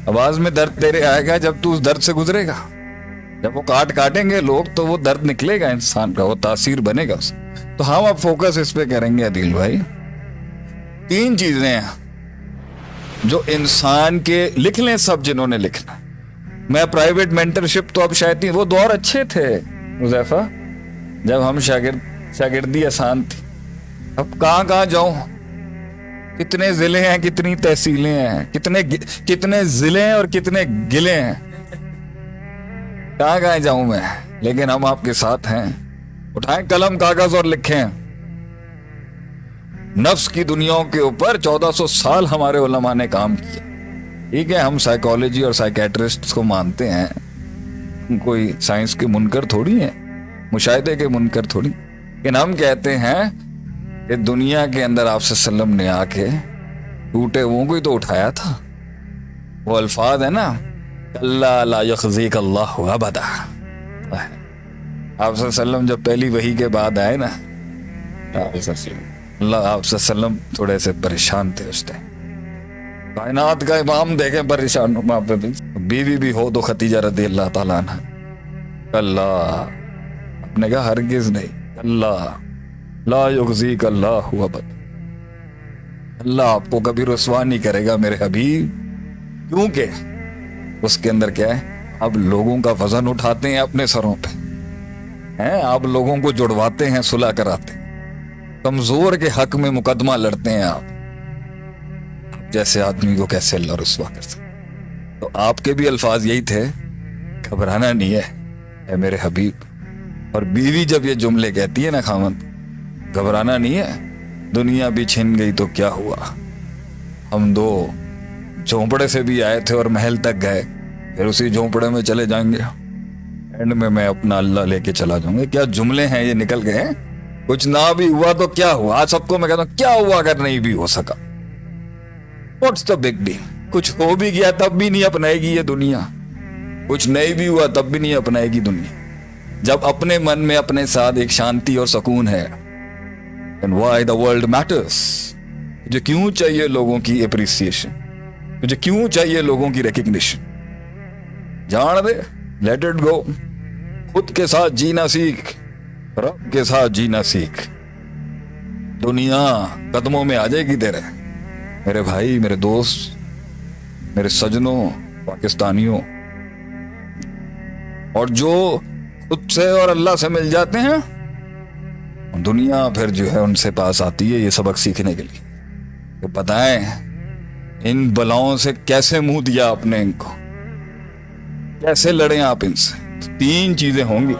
آواز میں درد تیرے آئے گا جب تو اس درد سے گزرے گا. جب وہ کاٹیں گے لوگ تو وہ درد نکلے گا انسان کا, وہ تاثیر بنے گا اس. تو ہم اب فوکس اس پہ کریں گے عدیل بھائی. 3 چیزیں ہیں جو انسان کے, لکھ لیں سب جنہوں نے لکھنا. میں پرائیویٹ مینٹرشپ تو اب شاید وہ دور اچھے تھے حذیفہ, جب ہم شاگردی آسان تھی. اب کہاں جاؤں, کتنے ضلع ہیں, کتنی تحصیلیں ہیں, کتنے ضلع ہیں اور کتنے گلے ہیں, کہاں جاؤں میں. لیکن ہم آپ کے ساتھ ہیں. اٹھائیں قلم کاغذ اور لکھیں. نفس کی دنیاؤں کے اوپر 1400 سال ہمارے علماء نے کام کیا. ٹھیک ہے, ہم سائیکالوجی اور سائیکیٹرسٹ کو مانتے ہیں, کوئی سائنس کے منکر تھوڑی ہیں, مشاہدے کے منکر تھوڑی. لیکن ہم کہتے ہیں کہ دنیا کے اندر آپ صلی اللہ علیہ وسلم نے آ کے ٹوٹے ہوئوں کو ہی تو اٹھایا تھا. وہ الفاظ ہے نا, اللہ لا یخزیک اللہ ابدا. آپ صلی اللہ علیہ وسلم جب پہلی وحی کے بعد آئے نا, آپ صلی اللہ علیہ وسلم تھوڑے سے پریشان تھے اس ٹائم. کائنات کا امام دیکھیں پریشان وہاں پہ, بیوی بھی ہو تو خدیجہ رضی اللہ تعالیٰ عنہ. اللہ آپ نے کہا ہرگز نہیں, اللہ لا یخزیک اللہ ابدا, اللہ آپ کو کبھی رسوا نہیں کرے گا میرے حبیب. کیونکہ اس کے اندر کیا ہے, آپ لوگوں کا وزن اٹھاتے ہیں اپنے سروں پہ, ہیں آپ لوگوں کو جڑواتے ہیں, صلح کراتے ہیں, کمزور کے حق میں مقدمہ لڑتے ہیں. آپ جیسے آدمی کو کیسے اللہ رسوا کر سکتے. تو آپ کے بھی الفاظ یہی تھے, گھبرانا نہیں ہے اے میرے حبیب. اور بیوی جب یہ جملے کہتی ہے نا خاوند, گھبرانا نہیں ہے, دنیا بھی چھن گئی تو کیا ہوا, ہم 2 جھونپڑے سے بھی آئے تھے اور محل تک گئے, پھر اسی جھونپڑے میں چلے جائیں گے, اینڈ میں اپنا اللہ لے کے چلا جاؤں گا. کیا جملے ہیں یہ نکل گئے ہیں. کچھ نہ بھی ہوا تو کیا ہوا, آج سب کو میں کہتا ہوں کیا ہوا اگر نہیں بھی ہو سکا, واٹس دا بگ ڈیل. کچھ ہو بھی گیا تب بھی نہیں اپنائے گی یہ دنیا, کچھ نہیں بھی ہوا تب بھی نہیں اپنائے گی دنیا. جب اپنے من میں اپنے ساتھ ایک شانتی اور سکون ہے, and why the world matters. مجھے کیوں چاہیے لوگوں کی اپریسیشن, مجھے کیوں چاہیے لوگوں کی ریکگنیشن. جان دے, لیٹ اٹ گو. خود کے ساتھ جینا سیکھ, رب کے ساتھ جینا سیکھ. دنیا قدموں میں آ جائے گی تیرے, میرے بھائی, میرے دوست, میرے سجنوں, پاکستانیوں. اور جو خود سے اور اللہ سے مل جاتے ہیں, دنیا پھر جو ہے ان سے پاس آتی ہے یہ سبق سیکھنے کے لیے کہ بتائیں ان بلاؤں سے کیسے منہ دیا آپ نے, ان کو کیسے لڑیں آپ ان سے. 3 چیزیں ہوں گی.